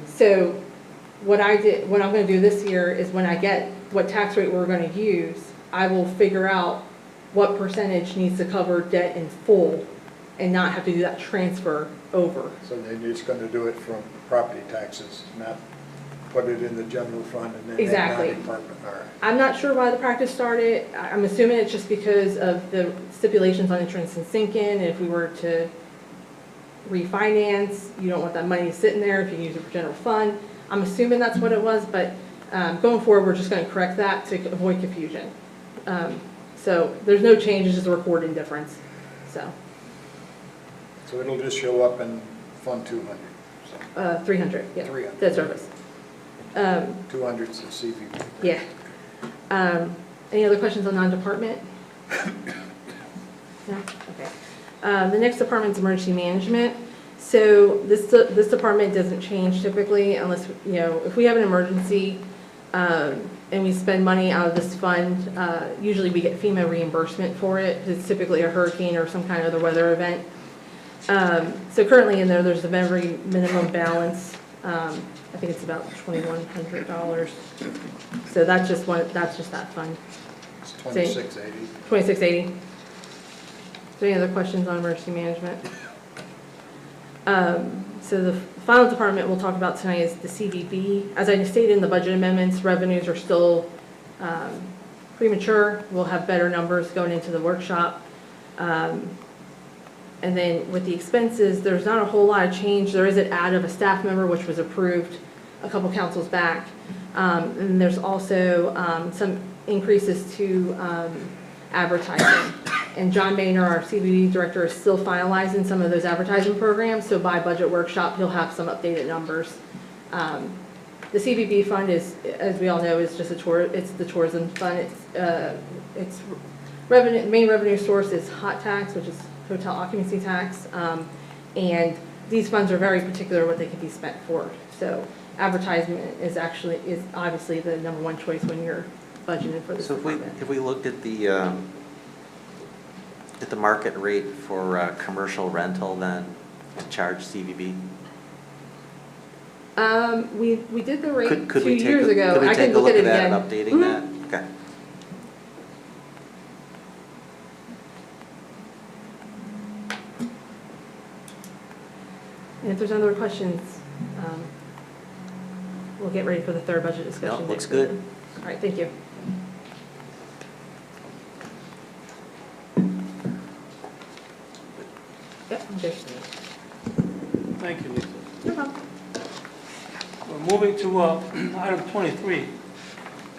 So what I'm going to do this year is when I get what tax rate we're going to use, I will figure out what percentage needs to cover debt in full and not have to do that transfer over. So they're just going to do it from property taxes, not put it in the general fund and then Exactly. non-department. All right. I'm not sure why the practice started. I'm assuming it's just because of the stipulations on interest and sinking. If we were to refinance, you don't want that money sitting there if you use it for general fund. I'm assuming that's what it was, but going forward, we're just going to correct that to avoid confusion. So there's no change, it's just a recording difference. So it'll just show up in Fund 200. 300, yeah. 300. Debt service. 200's the CVP. Yeah. Any other questions on non-department? No? Okay. The next department is emergency management. So this department doesn't change typically unless, you know, if we have an emergency and we spend money out of this fund, usually we get FEMA reimbursement for it. It's typically a hurricane or some kind of other weather event. So currently in there's a very minimum balance. I think it's about $2,100. So that's just that fund. It's 2680. 2680. Is there any other questions on emergency management? So the final department we'll talk about tonight is the CVB. As I stated in the budget amendments, revenues are still premature. We'll have better numbers going into the workshop. And then with the expenses, there's not a whole lot of change. There is an add of a staff member, which was approved a couple councils back. And there's also some increases to advertising. And John Maynor, our CBD director, is still finalizing some of those advertising programs. So by budget workshop, he'll have some updated numbers. The CBB fund is, as we all know, is just it's the tourism fund. It's revenue. Main revenue source is hot tax, which is hotel occupancy tax, and these funds are very particular what they can be spent for. So advertisement is obviously the number one choice when you're budgeting for this department. If we looked at the market rate for commercial rental, then to charge CVB. We did the rate Could 2 we years ago. Could we I take can a look look at it at again. that and updating that? Okay. And if there's other questions, we'll get ready for the third budget discussion. No, looks next week. good. All right, thank you. Yep, I'm good. Thank you, Lisa. No problem. We're moving to item 23,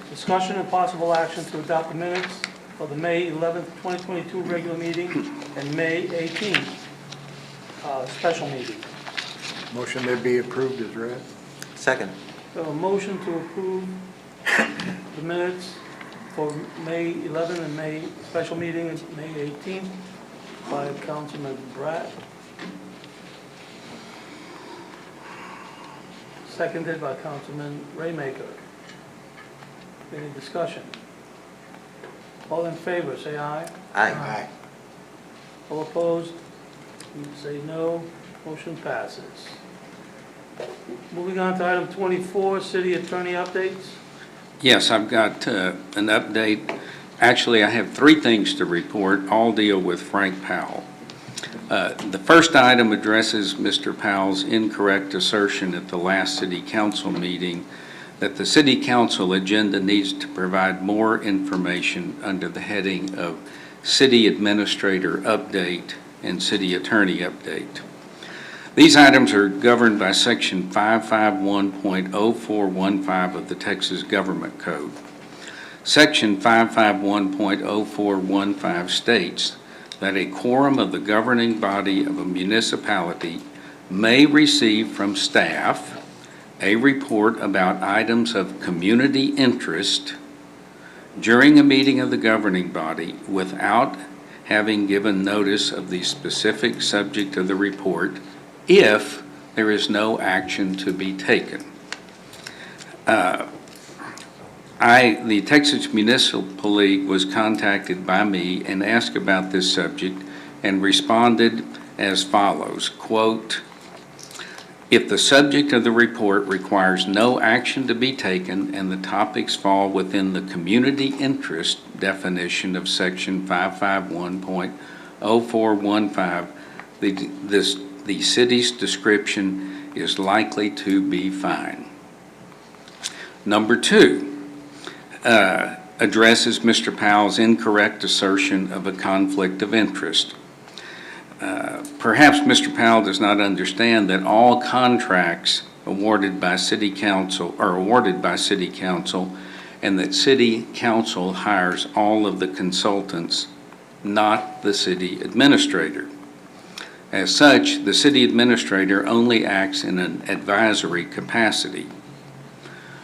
discussion and possible action to adopt the minutes for the May 11th, 2022 regular meeting and May 18th special meeting. Motion to be approved is read. Second. So a motion to approve the minutes for May 11th and May special meeting and May 18th by Councilman Bratt. Seconded by Councilman Raymaker. Any discussion? All in favor, say aye. Aye. All opposed? You say no. Motion passes. Moving on to item 24, city attorney updates. Yes, I've got an update. Actually, I have three things to report. All deal with Frank Powell. The first item addresses Mr. Powell's incorrect assertion at the last City Council meeting that the City Council agenda needs to provide more information under the heading of City Administrator Update and City Attorney Update. These items are governed by Section 551.0415 of the Texas Government Code. Section 551.0415 states that a quorum of the governing body of a municipality may receive from staff a report about items of community interest during a meeting of the governing body without having given notice of the specific subject of the report if there is no action to be taken. The Texas Municipal League was contacted by me and asked about this subject and responded as follows, quote, "If the subject of the report requires no action to be taken and the topics fall within the community interest definition of Section 551.0415, the city's description is likely to be fine." Number two addresses Mr. Powell's incorrect assertion of a conflict of interest. Perhaps Mr. Powell does not understand that all contracts awarded by City Council are awarded by City Council, and that City Council hires all of the consultants, not the City Administrator. As such, the City Administrator only acts in an advisory capacity.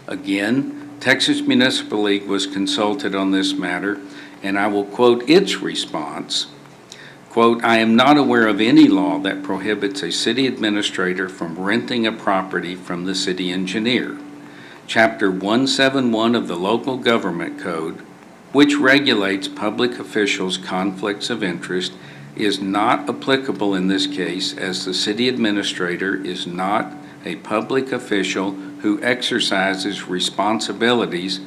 Again, Texas Municipal League was consulted on this matter, and I will quote its response. Quote, "I am not aware of any law that prohibits a city administrator from renting a property from the city engineer. Chapter 171 of the Local Government Code, which regulates public officials' conflicts of interest, is not applicable in this case, as the city administrator is not a public official who exercises responsibilities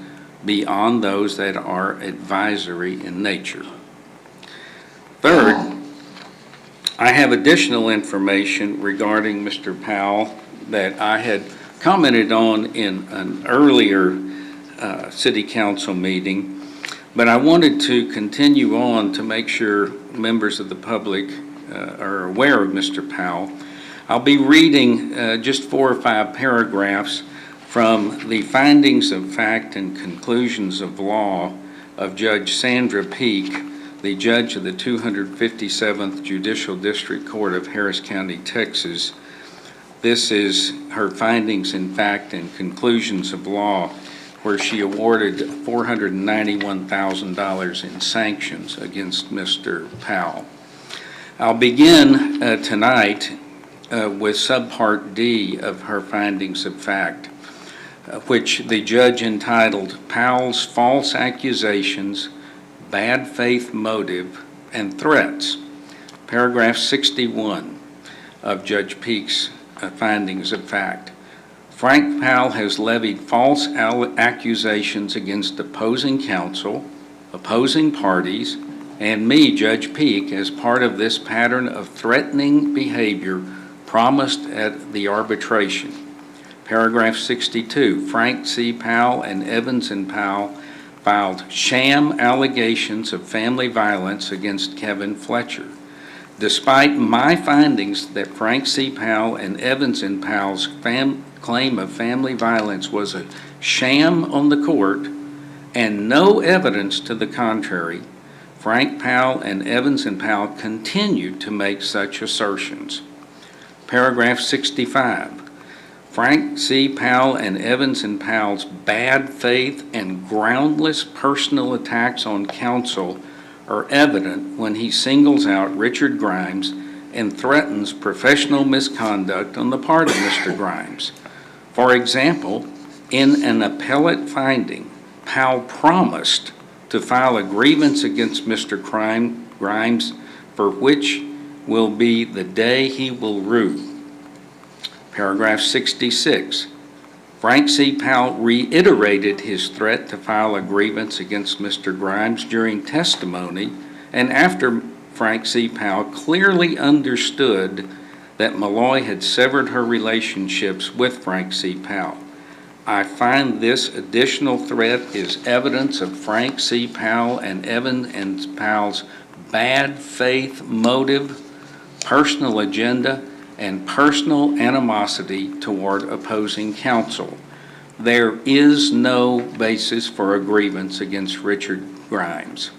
beyond those that are advisory in nature." Third, I have additional information regarding Mr. Powell that I had commented on in an earlier City Council meeting, but I wanted to continue on to make sure members of the public are aware of Mr. Powell. I'll be reading just 4 or 5 paragraphs from the findings of fact and conclusions of law of Judge Sandra Peak, the judge of the 257th Judicial District Court of Harris County, Texas. This is her findings in fact and conclusions of law, where she awarded $491,000 in sanctions against Mr. Powell. I'll begin tonight with subpart D of her findings of fact, which the judge entitled "Powell's False Accusations, Bad Faith Motive, and Threats." Paragraph 61 of Judge Peak's findings of fact. Frank Powell has levied false accusations against opposing counsel, opposing parties, and me, Judge Peak, as part of this pattern of threatening behavior promised at the arbitration. Paragraph 62, Frank C. Powell and Evans and Powell filed sham allegations of family violence against Kevin Fletcher. Despite my findings that Frank C. Powell and Evans and Powell's claim of family violence was a sham on the court and no evidence to the contrary, Frank Powell and Evans and Powell continued to make such assertions. Paragraph 65. Frank C. Powell and Evans and Powell's bad faith and groundless personal attacks on counsel are evident when he singles out Richard Grimes and threatens professional misconduct on the part of Mr. Grimes. For example, in an appellate finding, Powell promised to file a grievance against Mr. Grimes, for which will be the day he will rue. Paragraph 66. Frank C. Powell reiterated his threat to file a grievance against Mr. Grimes during testimony and after Frank C. Powell, clearly understood that Malloy had severed her relationships with Frank C. Powell. I find this additional threat is evidence of Frank C. Powell and Evan and Powell's bad faith motive, personal agenda, and personal animosity toward opposing counsel. There is no basis for a grievance against Richard Grimes.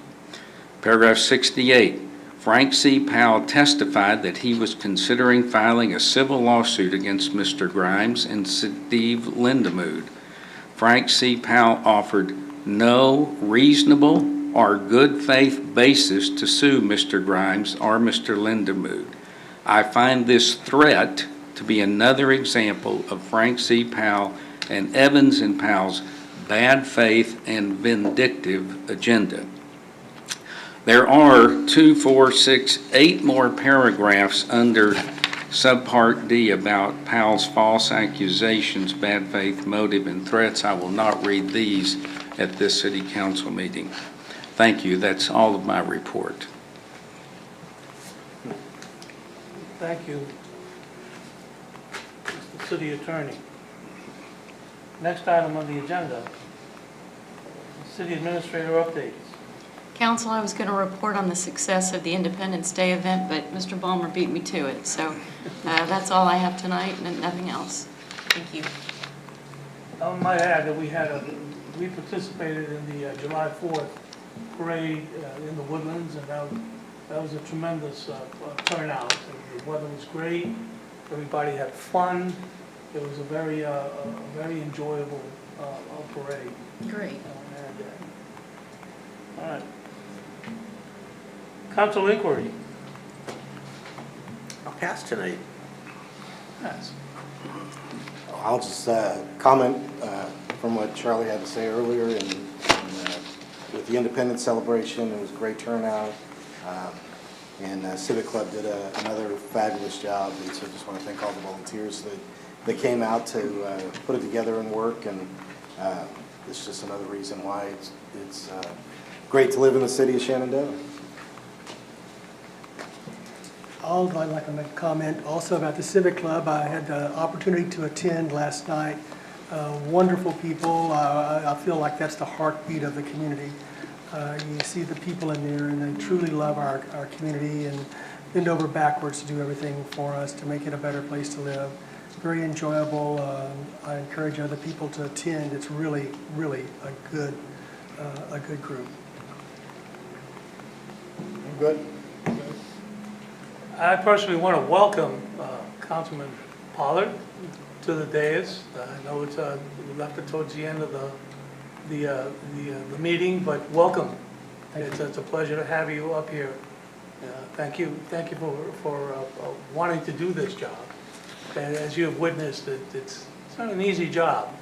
Paragraph 68, Frank C. Powell testified that he was considering filing a civil lawsuit against Mr. Grimes and Steve Lindemood. Frank C. Powell offered no reasonable or good faith basis to sue Mr. Grimes or Mr. Lindemood. I find this threat to be another example of Frank C. Powell and Evans and Powell's bad faith and vindictive agenda. There are 2, 4, 6, 8 more paragraphs under subpart D about Powell's false accusations, bad faith motive, and threats. I will not read these at this city council meeting. Thank you. That's all of my report. Thank you, Mr. City Attorney. Next item on the agenda, City Administrator updates. Council, I was going to report on the success of the Independence Day event, but Mr. Balmer beat me to it. So that's all I have tonight and nothing else. Thank you. I might add that we participated in the July 4th parade in the Woodlands, and that was a tremendous turnout. The weather was great. Everybody had fun. It was a very enjoyable parade. Great. All right. Council inquiry. I'll pass tonight. Yes. I'll just comment from what Charlie had to say earlier, and with the Independence celebration, it was a great turnout, and Civic Club did another fabulous job, and so I just want to thank all the volunteers that came out to put it together and work, and it's just another reason why it's great to live in the city of Shenandoah. I'd like to make a comment also about the Civic Club. I had the opportunity to attend last night. Wonderful people. I feel like that's the heartbeat of the community. You see the people in there, and they truly love our community and bend over backwards to do everything for us to make it a better place to live. Very enjoyable. I encourage other people to attend. It's really, really a good group. Good. I personally want to welcome Councilman Pollard to the dais. I know it's we left it towards the end of the meeting, but welcome. It's a pleasure to have you up here. Thank you for wanting to do this job. And as you have witnessed, it's not an easy job.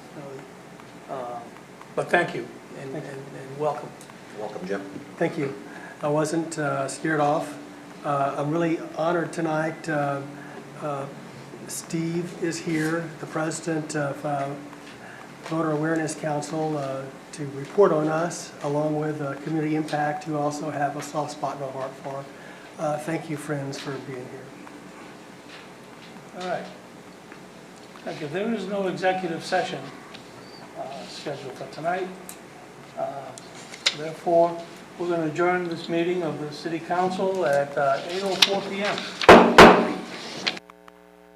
But thank you and welcome. Welcome, Jim. Thank you. I wasn't scared off. I'm really honored tonight. Steve is here, the president of Voter Awareness Council, to report on us, along with Community Impact, who also have a soft spot in my heart for. Thank you, friends, for being here. All right. Thank you. There is no executive session scheduled for tonight. Therefore, we're going to adjourn this meeting of the City Council at 8:04 p.m.